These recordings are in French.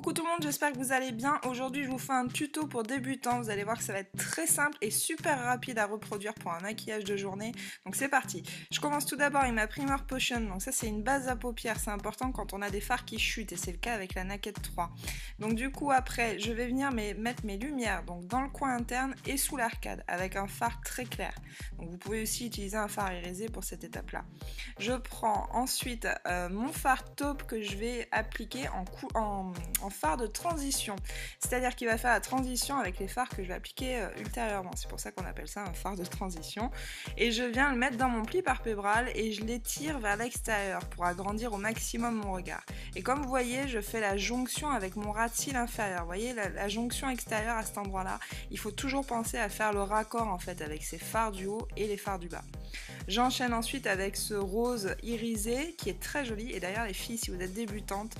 Coucou tout le monde, j'espère que vous allez bien. Aujourd'hui je vous fais un tuto pour débutants, vous allez voir que ça va être très simple et super rapide à reproduire pour un maquillage de journée. Donc c'est parti. Je commence tout d'abord avec ma Primer Potion, donc ça c'est une base à paupières, c'est important quand on a des fards qui chutent et c'est le cas avec la Naked 3. Donc du coup après je vais venir mettre mes lumières donc dans le coin interne et sous l'arcade avec un fard très clair. Donc vous pouvez aussi utiliser un fard irisé pour cette étape là. Je prends ensuite mon fard taupe que je vais appliquer en fard de transition, c'est-à-dire qu'il va faire la transition avec les fards que je vais appliquer ultérieurement, c'est pour ça qu'on appelle ça un fard de transition, et je viens le mettre dans mon pli palpébral et je l'étire vers l'extérieur pour agrandir au maximum mon regard. Et comme vous voyez, je fais la jonction avec mon ras de cils inférieur, vous voyez la jonction extérieure à cet endroit là, il faut toujours penser à faire le raccord en fait avec ces fards du haut et les fards du bas. J'enchaîne ensuite avec ce rose irisé qui est très joli, et d'ailleurs les filles, si vous êtes débutantes,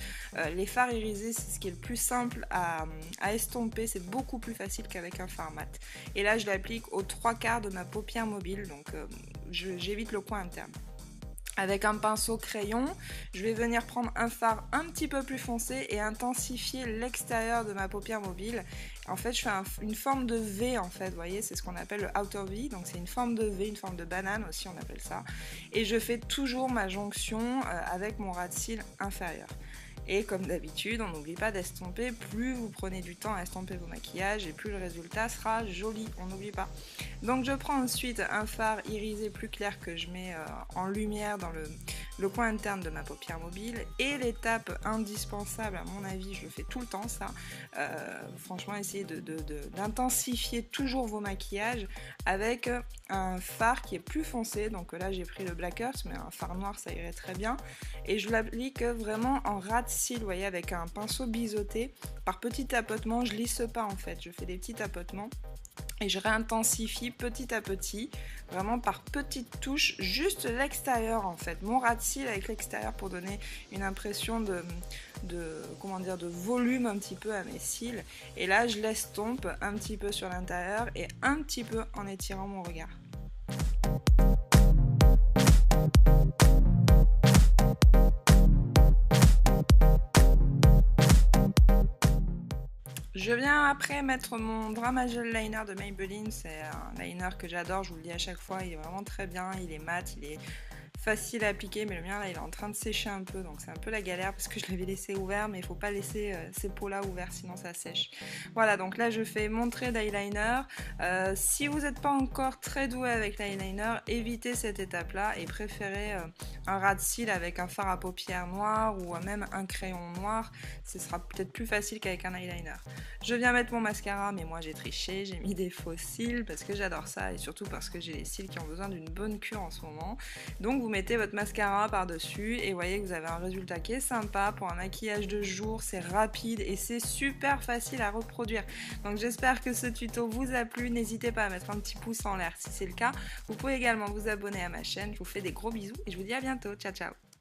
les fards irisés c'est ce qui est le plus simple à estomper, c'est beaucoup plus facile qu'avec un fard mat. Et là je l'applique aux 3/4 de ma paupière mobile, donc j'évite le coin interne. Avec un pinceau crayon, je vais venir prendre un fard un petit peu plus foncé et intensifier l'extérieur de ma paupière mobile. En fait, je fais une forme de V en fait, vous voyez, c'est ce qu'on appelle le outer V, donc c'est une forme de V, une forme de banane aussi on appelle ça. Et je fais toujours ma jonction avec mon ras de cils inférieur. Et comme d'habitude, on n'oublie pas d'estomper, plus vous prenez du temps à estomper vos maquillages et plus le résultat sera joli, on n'oublie pas. Donc je prends ensuite un fard irisé plus clair que je mets en lumière dans le coin interne de ma paupière mobile, et l'étape indispensable à mon avis, je le fais tout le temps ça, franchement essayez d'intensifier toujours vos maquillages avec un fard qui est plus foncé, donc là j'ai pris le Black Earth mais un fard noir ça irait très bien, et je l'applique vraiment en ras de cils, vous voyez, avec un pinceau biseauté, par petits tapotements, je lisse pas en fait, je fais des petits tapotements et je réintensifie petit à petit, vraiment par petites touches, juste l'extérieur en fait, mon ras de cils avec l'extérieur pour donner une impression de volume un petit peu à mes cils. Et là je l'estompe un petit peu sur l'intérieur et un petit peu en étirant mon regard. Je viens après mettre mon Drama Gel Liner de Maybelline, c'est un liner que j'adore, je vous le dis à chaque fois, il est vraiment très bien, il est mat, il est facile à appliquer, mais le mien là il est en train de sécher un peu, donc c'est un peu la galère parce que je l'avais laissé ouvert, mais il faut pas laisser ces pots là ouverts sinon ça sèche. Voilà, donc là je fais mon trait d'eyeliner. Si vous n'êtes pas encore très doué avec l'eyeliner, évitez cette étape là et préférez un ras de cils avec un fard à paupières noir ou même un crayon noir, ce sera peut-être plus facile qu'avec un eyeliner. Je viens mettre mon mascara, mais moi j'ai triché, j'ai mis des faux cils parce que j'adore ça et surtout parce que j'ai les cils qui ont besoin d'une bonne cure en ce moment. Donc vous mettez votre mascara par dessus et voyez que vous avez un résultat qui est sympa pour un maquillage de jour, c'est rapide et c'est super facile à reproduire. Donc j'espère que ce tuto vous a plu, n'hésitez pas à mettre un petit pouce en l'air si c'est le cas. Vous pouvez également vous abonner à ma chaîne, je vous fais des gros bisous et je vous dis à bientôt, ciao ciao.